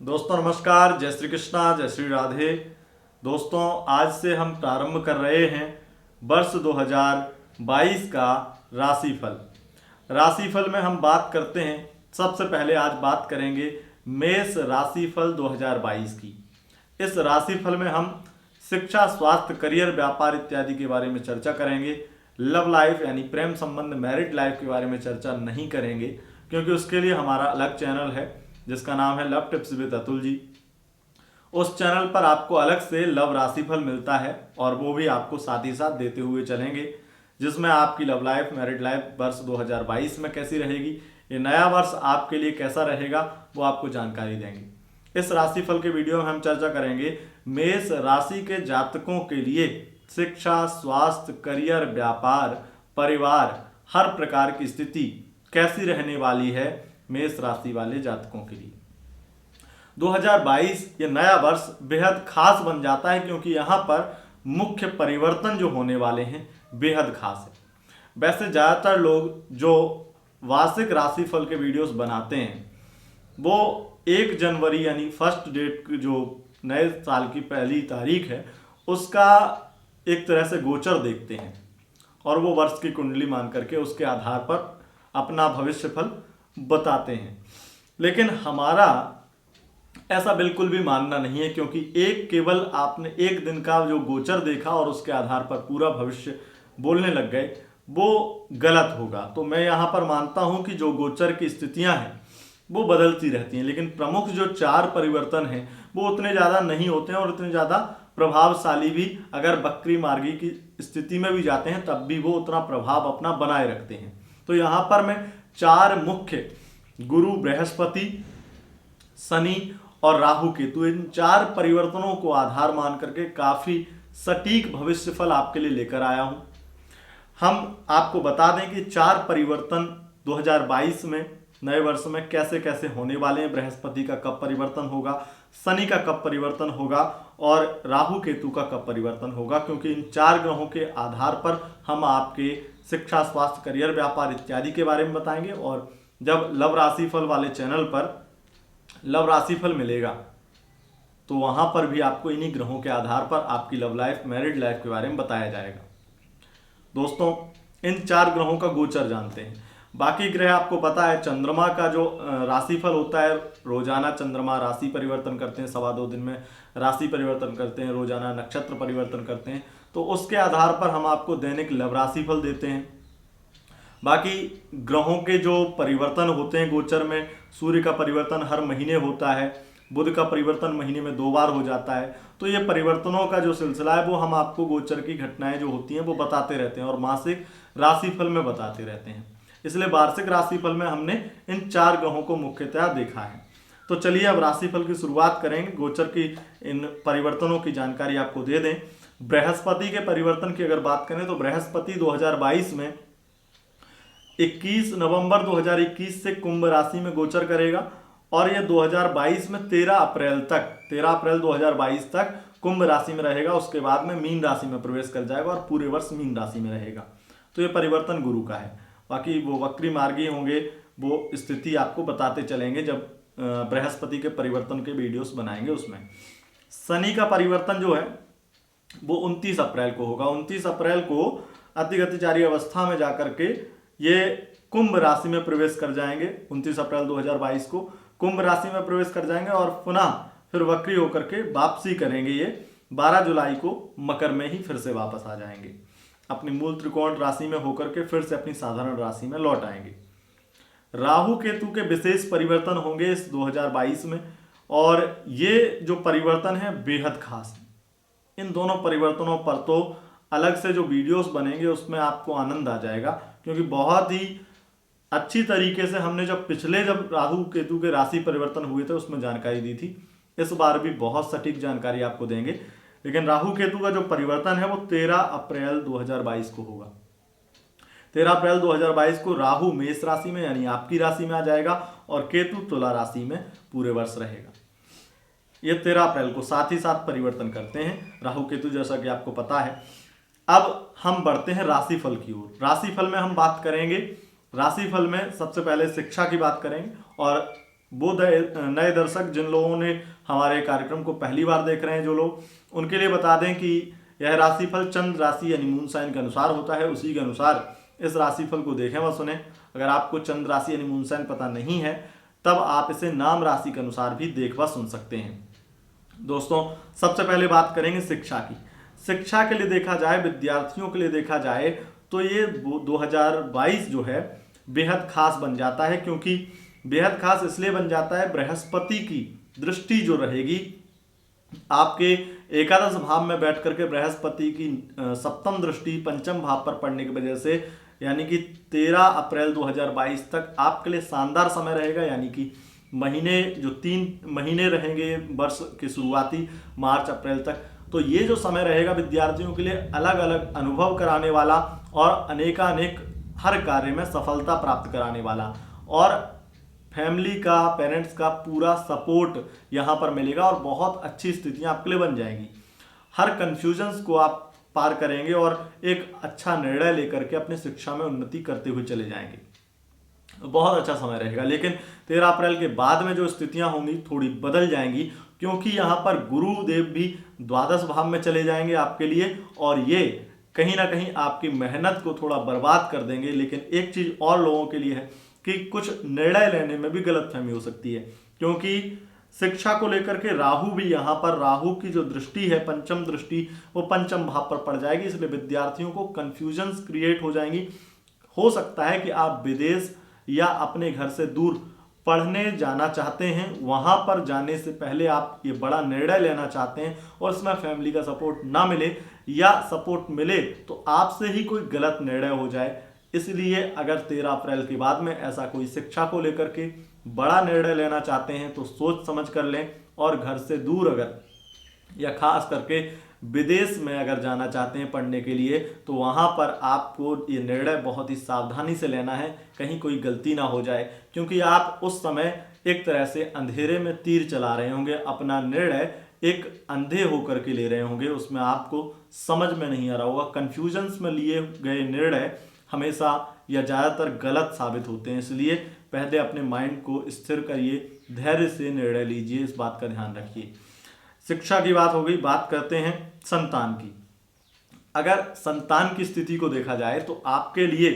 दोस्तों नमस्कार, जय श्री कृष्णा, जय श्री राधे। दोस्तों आज से हम प्रारंभ कर रहे हैं वर्ष 2022 का राशिफल। राशिफल में हम बात करते हैं, सबसे पहले आज बात करेंगे मेष राशिफल 2022 की। इस राशिफल में हम शिक्षा, स्वास्थ्य, करियर, व्यापार इत्यादि के बारे में चर्चा करेंगे। लव लाइफ यानी प्रेम संबंध, मैरिड लाइफ के बारे में चर्चा नहीं करेंगे, क्योंकि उसके लिए हमारा अलग चैनल है जिसका नाम है love tips with Atul ji. उस चैनल पर आपको अलग से लव राशिफल मिलता है और वो भी आपको साथ ही साथ देते हुए चलेंगे, जिसमें आपकी लव लाइफ, मैरिड लाइफ वर्ष 2022 में कैसी रहेगी, ये नया वर्ष आपके लिए कैसा रहेगा, वो आपको जानकारी देंगे। इस राशिफल के वीडियो में हम चर्चा करेंगे मेष राशि के जातकों के लिए शिक्षा, स्वास्थ्य, करियर, व्यापार, परिवार, हर प्रकार की स्थिति कैसी रहने वाली है मेष राशि वाले जातकों के लिए। 2022 ये नया वर्ष बेहद खास बन जाता है, क्योंकि यहाँ पर मुख्य परिवर्तन जो होने वाले हैं बेहद खास है। वैसे ज़्यादातर लोग जो वार्षिक राशिफल के वीडियोस बनाते हैं वो 1 जनवरी यानी फर्स्ट डेट जो नए साल की पहली तारीख है उसका एक तरह से गोचर देखते हैं और वो वर्ष की कुंडली मान करके उसके आधार पर अपना भविष्यफल बताते हैं। लेकिन हमारा ऐसा बिल्कुल भी मानना नहीं है, क्योंकि केवल आपने एक दिन का जो गोचर देखा और उसके आधार पर पूरा भविष्य बोलने लग गए, वो गलत होगा। तो मैं यहाँ पर मानता हूँ कि जो गोचर की स्थितियाँ हैं वो बदलती रहती हैं, लेकिन प्रमुख जो 4 परिवर्तन हैं वो उतने ज़्यादा नहीं होते हैं और उतने ज़्यादा प्रभावशाली भी, अगर बकरी मार्गी की स्थिति में भी जाते हैं तब भी वो उतना प्रभाव अपना बनाए रखते हैं। तो यहाँ पर मैं 4 मुख्य गुरु, बृहस्पति, शनि और राहु केतु, इन 4 परिवर्तनों को आधार मान करके काफी सटीक भविष्यफल आपके लिए लेकर आया हूं। हम आपको बता दें कि 4 परिवर्तन 2022 में नए वर्ष में कैसे कैसे होने वाले हैं। बृहस्पति का कब परिवर्तन होगा, शनि का कब परिवर्तन होगा और राहु केतु का कब परिवर्तन होगा, क्योंकि इन 4 ग्रहों के आधार पर हम आपके शिक्षा, स्वास्थ्य, करियर, व्यापार इत्यादि के बारे में बताएंगे। और जब लव राशिफल वाले चैनल पर लव राशिफल मिलेगा तो वहां पर भी आपको इन्हीं ग्रहों के आधार पर आपकी लव लाइफ, मैरिड लाइफ के बारे में बताया जाएगा। दोस्तों इन 4 ग्रहों का गोचर जानते हैं। बाकी ग्रह आपको पता है, चंद्रमा का जो राशिफल होता है, रोजाना चंद्रमा राशि परिवर्तन करते हैं, 2.25 दिन में राशि परिवर्तन करते हैं, रोजाना नक्षत्र परिवर्तन करते हैं, तो उसके आधार पर हम आपको दैनिक लव राशिफल देते हैं। बाकी ग्रहों के जो परिवर्तन होते हैं गोचर में, सूर्य का परिवर्तन हर महीने होता है, बुध का परिवर्तन महीने में 2 बार हो जाता है। तो ये परिवर्तनों का जो सिलसिला है वो हम आपको गोचर की घटनाएं जो होती हैं वो बताते रहते हैं और मासिक राशिफल में बताते रहते हैं। इसलिए वार्षिक राशिफल में हमने इन 4 ग्रहों को मुख्यतः देखा है। तो चलिए अब राशिफल की शुरुआत करेंगे। गोचर की इन परिवर्तनों की जानकारी आपको दे दें। बृहस्पति के परिवर्तन की अगर बात करें तो बृहस्पति 2022 में 21 नवंबर 2021 से कुंभ राशि में गोचर करेगा और यह 2022 में 13 अप्रैल 2022 तक कुंभ राशि में रहेगा। उसके बाद में मीन राशि में प्रवेश कर जाएगा और पूरे वर्ष मीन राशि में रहेगा। तो ये परिवर्तन गुरु का है। बाकी वो वक्री मार्गी होंगे, वो स्थिति आपको बताते चलेंगे जब बृहस्पति के परिवर्तन के वीडियोस बनाएंगे उसमें। शनि का परिवर्तन जो है वो 29 अप्रैल को होगा। 29 अप्रैल को अतिगतिचारी अवस्था में जाकर के ये कुंभ राशि में प्रवेश कर जाएंगे। 29 अप्रैल 2022 को कुंभ राशि में प्रवेश कर जाएंगे और पुनः फिर वक्री होकर के वापसी करेंगे। ये 12 जुलाई को मकर में ही फिर से वापस आ जाएंगे, अपनी मूल त्रिकोण राशि में होकर के फिर से अपनी साधारण राशि में लौट आएंगे। राहु केतु के विशेष परिवर्तन होंगे इस 2022 में और ये जो परिवर्तन है बेहद खास है। इन दोनों परिवर्तनों पर तो अलग से जो वीडियोस बनेंगे उसमें आपको आनंद आ जाएगा, क्योंकि बहुत ही अच्छी तरीके से हमने जब राहु केतु के राशि परिवर्तन हुए थे उसमें जानकारी दी थी। इस बार भी बहुत सटीक जानकारी आपको देंगे। लेकिन राहु केतु का जो परिवर्तन है वो 13 अप्रैल 2022 को होगा। 13 अप्रैल 2022 को राहु मेष राशि में यानी आपकी राशि में आ जाएगा और केतु तुला राशि में पूरे वर्ष रहेगा। ये 13 अप्रैल को साथ ही साथ परिवर्तन करते हैं राहु केतु, जैसा कि आपको पता है। अब हम बढ़ते हैं राशिफल की ओर। राशिफल में हम बात करेंगे, राशिफल में सबसे पहले शिक्षा की बात करेंगे और वो नए दर्शक जिन लोगों ने हमारे कार्यक्रम को पहली बार देख रहे हैं जो लोग, उनके लिए बता दें कि यह राशिफल चंद्र राशि यानी मून साइन के अनुसार होता है। उसी के अनुसार इस राशिफल को देखें व सुने। अगर आपको चंद्र राशि यानी मून साइन पता नहीं है तब आप इसे नाम राशि के अनुसार भी देख व सुन सकते हैं। दोस्तों, सबसे पहले बात करेंगे शिक्षा की। शिक्षा के लिए देखा जाए, विद्यार्थियों के लिए देखा जाए तो ये 2022 जो है बेहद खास बन जाता है। क्योंकि बेहद खास इसलिए बन जाता है, बृहस्पति की दृष्टि जो रहेगी आपके एकादश भाव में बैठ करके, बृहस्पति की सप्तम दृष्टि पंचम भाव पर पड़ने की वजह से, यानी कि 13 अप्रैल 2022 तक आपके लिए शानदार समय रहेगा। यानी कि महीने जो 3 महीने रहेंगे वर्ष के शुरुआती मार्च अप्रैल तक, तो ये जो समय रहेगा विद्यार्थियों के लिए अलग अलग अनुभव कराने वाला और अनेकानेक हर कार्य में सफलता प्राप्त कराने वाला, और फैमिली का, पेरेंट्स का पूरा सपोर्ट यहाँ पर मिलेगा और बहुत अच्छी स्थितियाँ आपके लिए बन जाएंगी। हर कन्फ्यूजन्स को आप पार करेंगे और एक अच्छा निर्णय लेकर के अपनी शिक्षा में उन्नति करते हुए चले जाएंगे। बहुत अच्छा समय रहेगा। लेकिन 13 अप्रैल के बाद में जो स्थितियां होंगी थोड़ी बदल जाएंगी, क्योंकि यहाँ पर गुरुदेव भी द्वादश भाव में चले जाएंगे आपके लिए, और ये कहीं ना कहीं आपकी मेहनत को थोड़ा बर्बाद कर देंगे। लेकिन एक चीज और लोगों के लिए है कि कुछ निर्णय लेने में भी गलतफहमी हो सकती है, क्योंकि शिक्षा को लेकर के राहु भी यहाँ पर, राहु की जो दृष्टि है पंचम दृष्टि, वो पंचम भाव पर पड़ जाएगी। इसलिए विद्यार्थियों को कंफ्यूजन्स क्रिएट हो जाएंगी। हो सकता है कि आप विदेश या अपने घर से दूर पढ़ने जाना चाहते हैं, वहां पर जाने से पहले आप ये बड़ा निर्णय लेना चाहते हैं और इसमें फैमिली का सपोर्ट ना मिले, या सपोर्ट मिले तो आपसे ही कोई गलत निर्णय हो जाए। इसलिए अगर 13 अप्रैल के बाद में ऐसा कोई शिक्षा को लेकर के बड़ा निर्णय लेना चाहते हैं तो सोच समझ कर लें, और घर से दूर अगर, या खास करके विदेश में अगर जाना चाहते हैं पढ़ने के लिए, तो वहाँ पर आपको ये निर्णय बहुत ही सावधानी से लेना है, कहीं कोई गलती ना हो जाए। क्योंकि आप उस समय एक तरह से अंधेरे में तीर चला रहे होंगे, अपना निर्णय एक अंधे होकर के ले रहे होंगे, उसमें आपको समझ में नहीं आ रहा होगा। कन्फ्यूजन्स में लिए गए निर्णय हमेशा या ज़्यादातर गलत साबित होते हैं। इसलिए पहले अपने माइंड को स्थिर करिए, धैर्य से निर्णय लीजिए, इस बात का ध्यान रखिए। शिक्षा की बात हो गई, बात करते हैं संतान की। अगर संतान की स्थिति को देखा जाए तो आपके लिए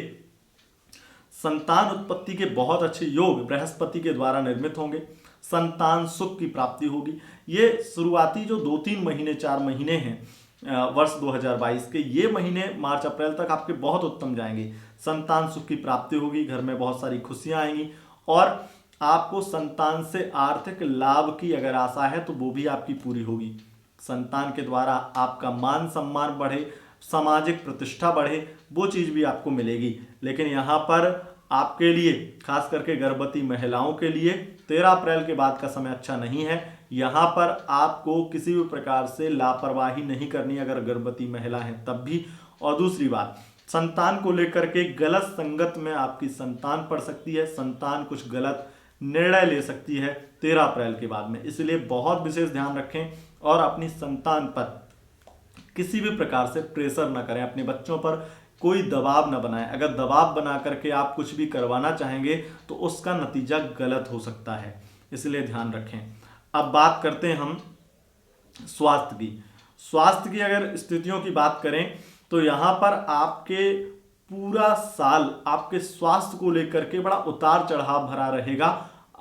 संतान उत्पत्ति के बहुत अच्छे योग बृहस्पति के द्वारा निर्मित होंगे। संतान सुख की प्राप्ति होगी। ये शुरुआती जो 2-3 महीने 4 महीने हैं वर्ष 2022 के, ये महीने मार्च अप्रैल तक आपके बहुत उत्तम जाएंगे। संतान सुख की प्राप्ति होगी, घर में बहुत सारी खुशियां आएंगी, और आपको संतान से आर्थिक लाभ की अगर आशा है तो वो भी आपकी पूरी होगी। संतान के द्वारा आपका मान सम्मान बढ़े, सामाजिक प्रतिष्ठा बढ़े, वो चीज़ भी आपको मिलेगी। लेकिन यहाँ पर आपके लिए, खास करके गर्भवती महिलाओं के लिए 13 अप्रैल के बाद का समय अच्छा नहीं है। यहाँ पर आपको किसी भी प्रकार से लापरवाही नहीं करनी अगर गर्भवती महिला है तब भी। और दूसरी बात, संतान को लेकर के गलत संगत में आपकी संतान पड़ सकती है, संतान कुछ गलत निर्णय ले सकती है 13 अप्रैल के बाद में। इसलिए बहुत विशेष ध्यान रखें और अपनी संतान पर किसी भी प्रकार से प्रेशर न करें, अपने बच्चों पर कोई दबाव न बनाएं। अगर दबाव बना करके आप कुछ भी करवाना चाहेंगे तो उसका नतीजा गलत हो सकता है, इसलिए ध्यान रखें। अब बात करते हैं हम स्वास्थ्य की। स्वास्थ्य की अगर स्थितियों की बात करें तो यहाँ पर आपके पूरा साल आपके स्वास्थ्य को लेकर के बड़ा उतार चढ़ाव भरा रहेगा।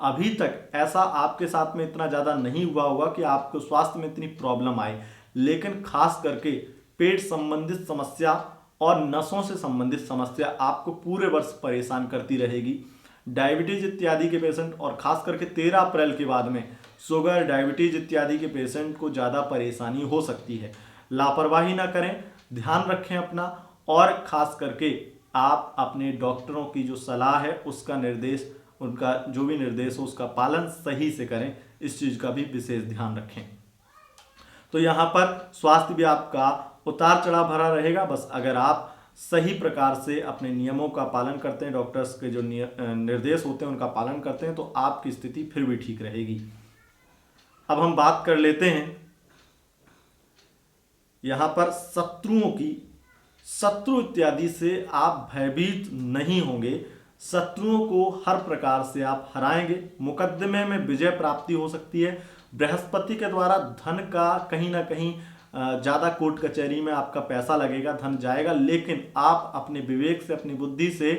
अभी तक ऐसा आपके साथ में इतना ज़्यादा नहीं हुआ होगा कि आपको स्वास्थ्य में इतनी प्रॉब्लम आए, लेकिन खास करके पेट संबंधित समस्या और नसों से संबंधित समस्या आपको पूरे वर्ष परेशान करती रहेगी। डायबिटीज इत्यादि के पेशेंट, और खास करके 13 अप्रैल के बाद में शुगर, डायबिटीज इत्यादि के पेशेंट को ज़्यादा परेशानी हो सकती है। लापरवाही ना करें, ध्यान रखें अपना, और खास करके आप अपने डॉक्टरों की जो सलाह है उसका निर्देश, उनका जो भी निर्देश हो उसका पालन सही से करें, इस चीज़ का भी विशेष ध्यान रखें। तो यहाँ पर स्वास्थ्य भी आपका उतार चढ़ाव भरा रहेगा। बस अगर आप सही प्रकार से अपने नियमों का पालन करते हैं, डॉक्टर्स के जो निर्देश होते हैं उनका पालन करते हैं, तो आपकी स्थिति फिर भी ठीक रहेगी। अब हम बात कर लेते हैं यहाँ पर शत्रुओं की। शत्रु इत्यादि से आप भयभीत नहीं होंगे। शत्रुओं को हर प्रकार से आप हराएंगे, मुकदमे में विजय प्राप्ति हो सकती है। बृहस्पति के द्वारा धन का कहीं ना कहीं ज़्यादा कोर्ट कचहरी में आपका पैसा लगेगा, धन जाएगा, लेकिन आप अपने विवेक से, अपनी बुद्धि से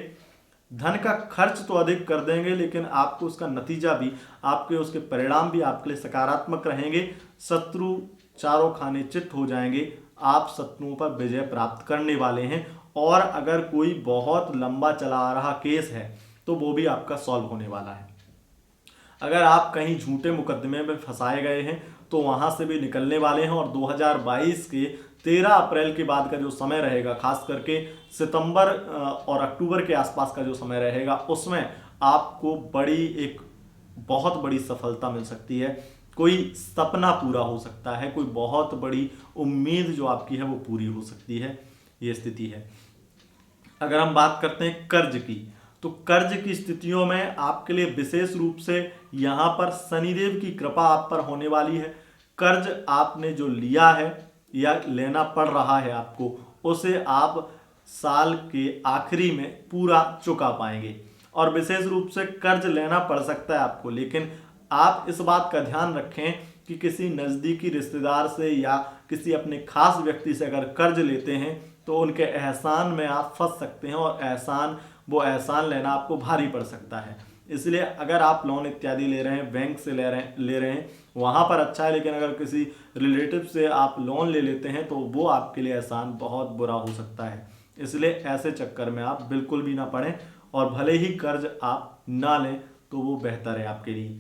धन का खर्च तो अधिक कर देंगे, लेकिन आपको उसका नतीजा भी, आपके उसके परिणाम भी आपके लिए सकारात्मक रहेंगे। शत्रु चारों खाने चित्त हो जाएंगे, आप शत्रुओं पर विजय प्राप्त करने वाले हैं। और अगर कोई बहुत लंबा चला आ रहा केस है तो वो भी आपका सॉल्व होने वाला है। अगर आप कहीं झूठे मुकदमे में फंसाए गए हैं तो वहां से भी निकलने वाले हैं। और 2022 के 13 अप्रैल के बाद का जो समय रहेगा, खास करके सितंबर और अक्टूबर के आसपास का जो समय रहेगा, उसमें आपको एक बहुत बड़ी सफलता मिल सकती है। कोई सपना पूरा हो सकता है, कोई बहुत बड़ी उम्मीद जो आपकी है वो पूरी हो सकती है, ये स्थिति है। अगर हम बात करते हैं कर्ज की, तो कर्ज की स्थितियों में आपके लिए विशेष रूप से यहाँ पर शनिदेव की कृपा आप पर होने वाली है। कर्ज आपने जो लिया है या लेना पड़ रहा है आपको, उसे आप साल के आखिरी में पूरा चुका पाएंगे। और विशेष रूप से कर्ज लेना पड़ सकता है आपको, लेकिन आप इस बात का ध्यान रखें कि किसी नज़दीकी रिश्तेदार से या किसी अपने खास व्यक्ति से अगर कर्ज लेते हैं तो उनके एहसान में आप फंस सकते हैं, और वो एहसान लेना आपको भारी पड़ सकता है। इसलिए अगर आप लोन इत्यादि ले रहे हैं, बैंक से ले रहे हैं, वहाँ पर अच्छा है, लेकिन अगर किसी रिलेटिव से आप लोन ले लेते हैं तो वो आपके लिए एहसान बहुत बुरा हो सकता है। इसलिए ऐसे चक्कर में आप बिल्कुल भी ना पड़ें, और भले ही कर्ज आप ना लें तो वो बेहतर है आपके लिए।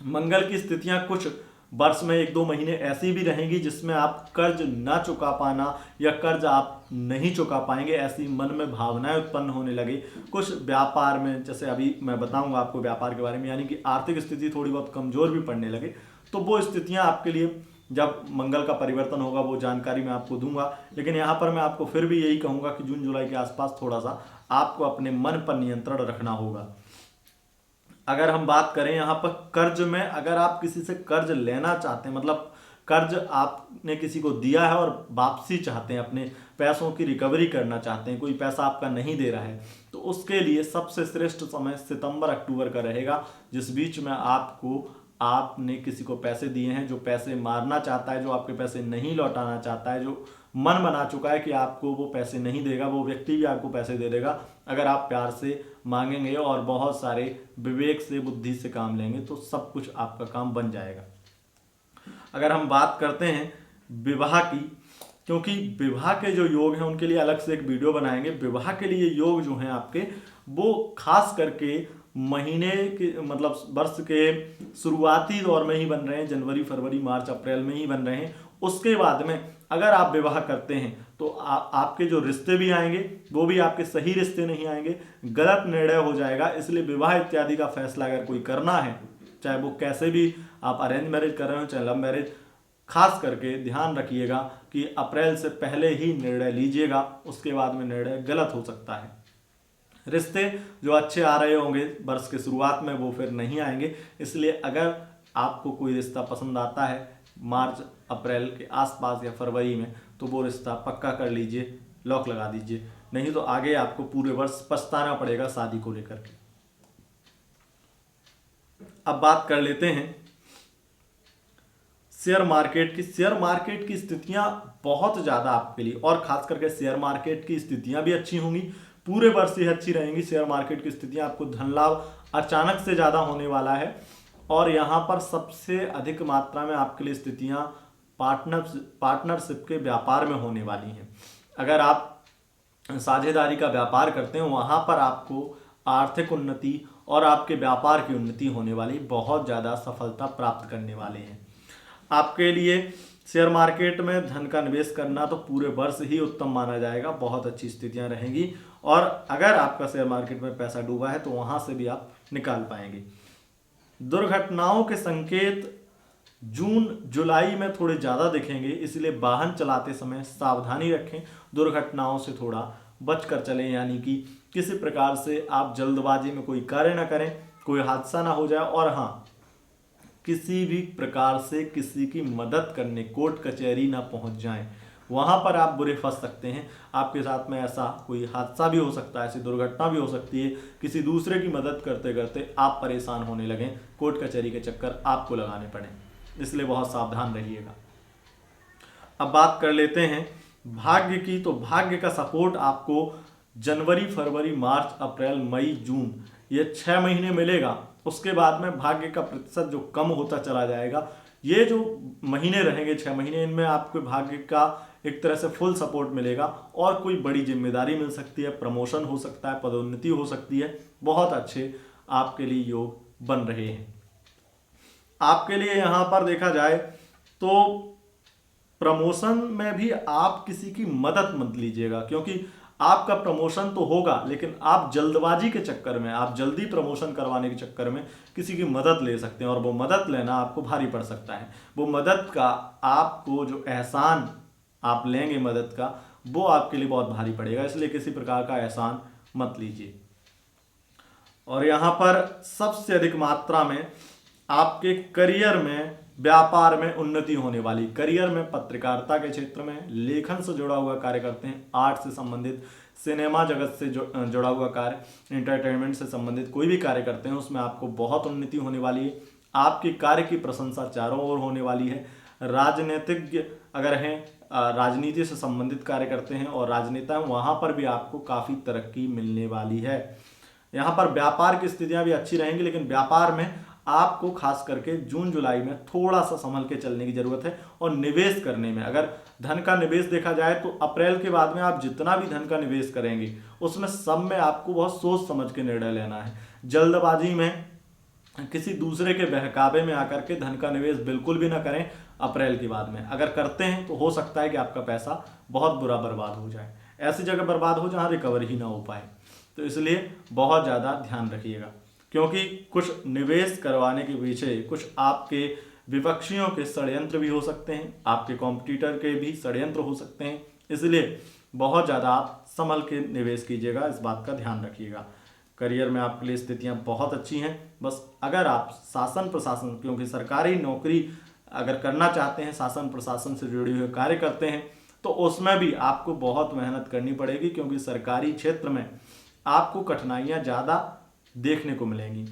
मंगल की स्थितियां कुछ वर्ष में 1-2 महीने ऐसी भी रहेंगी जिसमें आप कर्ज ना चुका पाना या कर्ज आप नहीं चुका पाएंगे, ऐसी मन में भावनाएं उत्पन्न होने लगे। कुछ व्यापार में, जैसे अभी मैं बताऊंगा आपको व्यापार के बारे में, यानी कि आर्थिक स्थिति थोड़ी बहुत कमजोर भी पड़ने लगे, तो वो स्थितियां आपके लिए जब मंगल का परिवर्तन होगा वो जानकारी मैं आपको दूंगा। लेकिन यहाँ पर मैं आपको फिर भी यही कहूँगा कि जून जुलाई के आसपास थोड़ा सा आपको अपने मन पर नियंत्रण रखना होगा। अगर हम बात करें यहाँ पर कर्ज में, अगर आप किसी से कर्ज लेना चाहते हैं, मतलब कर्ज आपने किसी को दिया है और वापसी चाहते हैं, अपने पैसों की रिकवरी करना चाहते हैं, कोई पैसा आपका नहीं दे रहा है, तो उसके लिए सबसे श्रेष्ठ समय सितंबर अक्टूबर का रहेगा, जिस बीच में आपने किसी को पैसे दिए हैं, जो पैसे मारना चाहता है, जो आपके पैसे नहीं लौटाना चाहता है, जो मन बना चुका है कि आपको वो पैसे नहीं देगा, वो व्यक्ति भी आपको पैसे दे देगा अगर आप प्यार से मांगेंगे और बहुत सारे विवेक से, बुद्धि से काम लेंगे, तो सब कुछ आपका काम बन जाएगा। अगर हम बात करते हैं विवाह की, क्योंकि विवाह के जो योग हैं उनके लिए अलग से एक वीडियो बनाएंगे। विवाह के लिए योग जो हैं आपके, वो खास करके महीने के, मतलब वर्ष के शुरुआती दौर में ही बन रहे हैं, जनवरी, फरवरी, मार्च, अप्रैल में ही बन रहे हैं। उसके बाद में अगर आप विवाह करते हैं तो आपके जो रिश्ते भी आएंगे वो भी आपके सही रिश्ते नहीं आएंगे, गलत निर्णय हो जाएगा। इसलिए विवाह इत्यादि का फैसला अगर कोई करना है, चाहे वो कैसे भी आप अरेंज मैरिज कर रहे हो चाहे लव मैरिज, खास करके ध्यान रखिएगा कि अप्रैल से पहले ही निर्णय लीजिएगा, उसके बाद में निर्णय गलत हो सकता है। रिश्ते जो अच्छे आ रहे होंगे वर्ष के शुरुआत में वो फिर नहीं आएंगे। इसलिए अगर आपको कोई रिश्ता पसंद आता है मार्च अप्रैल के आसपास या फरवरी में, तो वो रिश्ता पक्का कर लीजिए, लॉक लगा दीजिए, नहीं तो आगे आपको पूरे वर्ष पछताना पड़ेगा शादी को लेकर के। अब बात कर लेते हैं शेयर मार्केट की। शेयर मार्केट की स्थितियां बहुत ज़्यादा आपके लिए, और खास करके शेयर मार्केट की स्थितियां भी अच्छी होंगी, पूरे वर्ष ही अच्छी रहेंगी शेयर मार्केट की स्थितियां। आपको धन लाभ अचानक से ज़्यादा होने वाला है, और यहाँ पर सबसे अधिक मात्रा में आपके लिए स्थितियां पार्टनरशिप के व्यापार में होने वाली हैं। अगर आप साझेदारी का व्यापार करते हैं, वहाँ पर आपको आर्थिक उन्नति और आपके व्यापार की उन्नति होने वाली, बहुत ज़्यादा सफलता प्राप्त करने वाले हैं। आपके लिए शेयर मार्केट में धन का निवेश करना तो पूरे वर्ष ही उत्तम माना जाएगा, बहुत अच्छी स्थितियां रहेंगी। और अगर आपका शेयर मार्केट में पैसा डूबा है तो वहां से भी आप निकाल पाएंगे। दुर्घटनाओं के संकेत जून जुलाई में थोड़े ज़्यादा दिखेंगे, इसलिए वाहन चलाते समय सावधानी रखें, दुर्घटनाओं से थोड़ा बच कर चलें, यानी कि किसी प्रकार से आप जल्दबाजी में कोई कार्य ना करें, कोई हादसा ना हो जाए। और हाँ, किसी भी प्रकार से किसी की मदद करने कोर्ट कचहरी ना पहुंच जाएं, वहाँ पर आप बुरे फंस सकते हैं। आपके साथ में ऐसा कोई हादसा भी हो सकता है, ऐसी दुर्घटना भी हो सकती है, किसी दूसरे की मदद करते करते आप परेशान होने लगें, कोर्ट कचहरी के चक्कर आपको लगाने पड़े, इसलिए बहुत सावधान रहिएगा। अब बात कर लेते हैं भाग्य की। तो भाग्य का सपोर्ट आपको जनवरी, फरवरी, मार्च, अप्रैल, मई, जून, ये 6 महीने मिलेगा। उसके बाद में भाग्य का प्रतिशत जो कम होता चला जाएगा। ये जो महीने रहेंगे 6 महीने, इनमें आपको भाग्य का एक तरह से फुल सपोर्ट मिलेगा और कोई बड़ी जिम्मेदारी मिल सकती है, प्रमोशन हो सकता है, पदोन्नति हो सकती है। बहुत अच्छे आपके लिए योग बन रहे हैं। आपके लिए यहाँ पर देखा जाए तो प्रमोशन में भी आप किसी की मदद मत लीजिएगा, क्योंकि आपका प्रमोशन तो होगा लेकिन आप जल्दबाजी के चक्कर में, आप जल्दी प्रमोशन करवाने के चक्कर में किसी की मदद ले सकते हैं और वो मदद लेना आपको भारी पड़ सकता है। वो मदद का आपको जो एहसान आप लेंगे मदद का, वो आपके लिए बहुत भारी पड़ेगा, इसलिए किसी प्रकार का एहसान मत लीजिए। और यहाँ पर सबसे अधिक मात्रा में आपके करियर में, व्यापार में उन्नति होने वाली। करियर में पत्रकारिता के क्षेत्र में, लेखन से जुड़ा हुआ कार्य करते हैं, आर्ट से संबंधित, सिनेमा जगत से जुड़ा हुआ कार्य, एंटरटेनमेंट से संबंधित कोई भी कार्य करते हैं, उसमें आपको बहुत उन्नति होने वाली है। आपके कार्य की प्रशंसा चारों ओर होने वाली है। राजनीतिज्ञ अगर हैं, राजनीति से संबंधित कार्य करते हैं और राजनेता हैं, वहाँ पर भी आपको काफ़ी तरक्की मिलने वाली है। यहाँ पर व्यापार की स्थितियाँ भी अच्छी रहेंगी, लेकिन व्यापार में आपको खास करके जून जुलाई में थोड़ा सा संभल के चलने की जरूरत है। और निवेश करने में, अगर धन का निवेश देखा जाए तो अप्रैल के बाद में आप जितना भी धन का निवेश करेंगे उसमें सब में आपको बहुत सोच समझ के निर्णय लेना है। जल्दबाजी में, किसी दूसरे के बहकावे में आकर के धन का निवेश बिल्कुल भी ना करें। अप्रैल के बाद में अगर करते हैं तो हो सकता है कि आपका पैसा बहुत बुरा बर्बाद हो जाए, ऐसी जगह बर्बाद हो जहाँ रिकवर ही ना हो पाए। तो इसलिए बहुत ज़्यादा ध्यान रखिएगा, क्योंकि कुछ निवेश करवाने के पीछे कुछ आपके विपक्षियों के षड्यंत्र भी हो सकते हैं, आपके कॉम्पिटिटर के भी षड्यंत्र हो सकते हैं। इसलिए बहुत ज़्यादा आप संभल के निवेश कीजिएगा, इस बात का ध्यान रखिएगा। करियर में आपके लिए स्थितियां बहुत अच्छी हैं। बस अगर आप शासन प्रशासन, क्योंकि सरकारी नौकरी अगर करना चाहते हैं, शासन प्रशासन से जुड़े हुए कार्य करते हैं, तो उसमें भी आपको बहुत मेहनत करनी पड़ेगी, क्योंकि सरकारी क्षेत्र में आपको कठिनाइयाँ ज़्यादा देखने को मिलेंगी।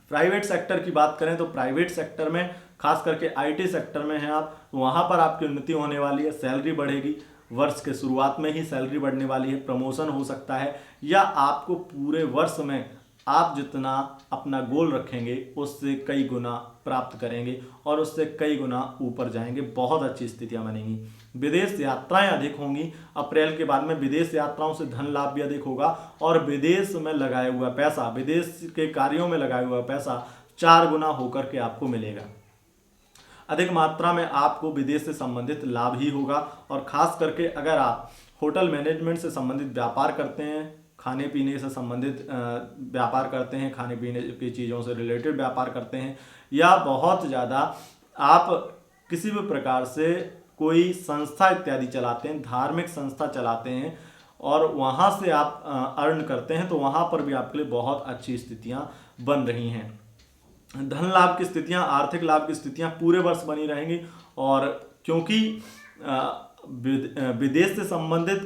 प्राइवेट सेक्टर की बात करें तो प्राइवेट सेक्टर में, खास करके आईटी सेक्टर में हैं आप, वहाँ पर आपकी उन्नति होने वाली है, सैलरी बढ़ेगी, वर्ष के शुरुआत में ही सैलरी बढ़ने वाली है, प्रमोशन हो सकता है, या आपको पूरे वर्ष में आप जितना अपना गोल रखेंगे उससे कई गुना प्राप्त करेंगे और उससे कई गुना ऊपर जाएंगे। बहुत अच्छी स्थितियां बनेंगी। विदेश यात्राएं अधिक होंगी अप्रैल के बाद में, विदेश यात्राओं से धन लाभ भी अधिक होगा और विदेश में लगाया हुआ पैसा, विदेश के कार्यों में लगाया हुआ पैसा 4 गुना होकर के आपको मिलेगा। अधिक मात्रा में आपको विदेश से संबंधित लाभ ही होगा। और खास करके अगर आप होटल मैनेजमेंट से संबंधित व्यापार करते हैं, खाने पीने से संबंधित व्यापार करते हैं, खाने पीने की चीज़ों से रिलेटेड व्यापार करते हैं, या बहुत ज़्यादा आप किसी भी प्रकार से कोई संस्था इत्यादि चलाते हैं, धार्मिक संस्था चलाते हैं और वहाँ से आप अर्न करते हैं, तो वहाँ पर भी आपके लिए बहुत अच्छी स्थितियाँ बन रही हैं। धन लाभ की स्थितियाँ, आर्थिक लाभ की स्थितियाँ पूरे वर्ष बनी रहेंगी। और क्योंकि विदेश से संबंधित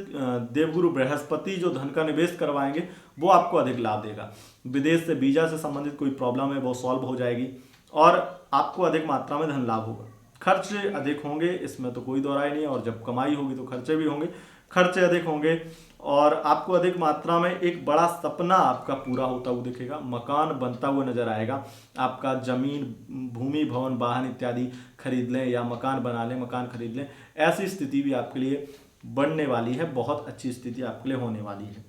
देवगुरु बृहस्पति जो धन का निवेश करवाएंगे वो आपको अधिक लाभ देगा। विदेश से वीजा से संबंधित कोई प्रॉब्लम है वो सॉल्व हो जाएगी और आपको अधिक मात्रा में धन लाभ होगा। खर्चे अधिक होंगे, इसमें तो कोई दो राय नहीं है, और जब कमाई होगी तो खर्चे भी होंगे, खर्चे अधिक होंगे और आपको अधिक मात्रा में एक बड़ा सपना आपका पूरा होता हुआ दिखेगा, मकान बनता हुआ नजर आएगा। आपका जमीन, भूमि, भवन, वाहन इत्यादि खरीद लें या मकान बना लें, मकान खरीद लें, ऐसी स्थिति भी आपके लिए बनने वाली है। बहुत अच्छी स्थिति आपके लिए होने वाली है।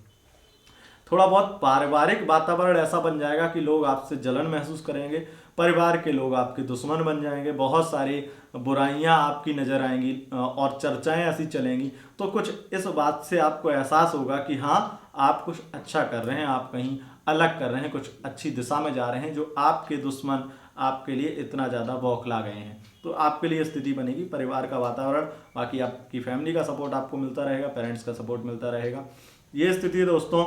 थोड़ा बहुत पारिवारिक वातावरण ऐसा बन जाएगा कि लोग आपसे जलन महसूस करेंगे, परिवार के लोग आपके दुश्मन बन जाएंगे, बहुत सारी बुराइयां आपकी नज़र आएंगी और चर्चाएं ऐसी चलेंगी। तो कुछ इस बात से आपको एहसास होगा कि हाँ, आप कुछ अच्छा कर रहे हैं, आप कहीं अलग कर रहे हैं, कुछ अच्छी दिशा में जा रहे हैं, जो आपके दुश्मन आपके लिए इतना ज़्यादा बौखला गए हैं। तो आपके लिए स्थिति बनेगी, परिवार का वातावरण, बाकी आपकी फैमिली का सपोर्ट आपको मिलता रहेगा, पेरेंट्स का सपोर्ट मिलता रहेगा। ये स्थिति है दोस्तों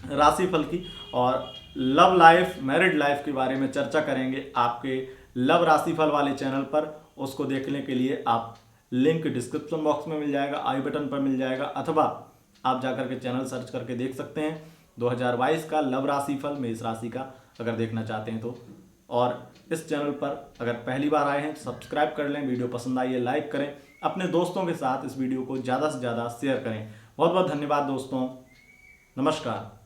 राशिफल की। और लव लाइफ, मैरिड लाइफ के बारे में चर्चा करेंगे आपके लव राशिफल वाले चैनल पर। उसको देखने के लिए आप लिंक डिस्क्रिप्शन बॉक्स में मिल जाएगा, आई बटन पर मिल जाएगा, अथवा आप जाकर के चैनल सर्च करके देख सकते हैं 2022 का लव राशिफल मेष राशि का, अगर देखना चाहते हैं तो। और इस चैनल पर अगर पहली बार आए हैं तो सब्सक्राइब कर लें, वीडियो पसंद आई है लाइक करें, अपने दोस्तों के साथ इस वीडियो को ज़्यादा से ज़्यादा शेयर करें। बहुत बहुत धन्यवाद दोस्तों, नमस्कार।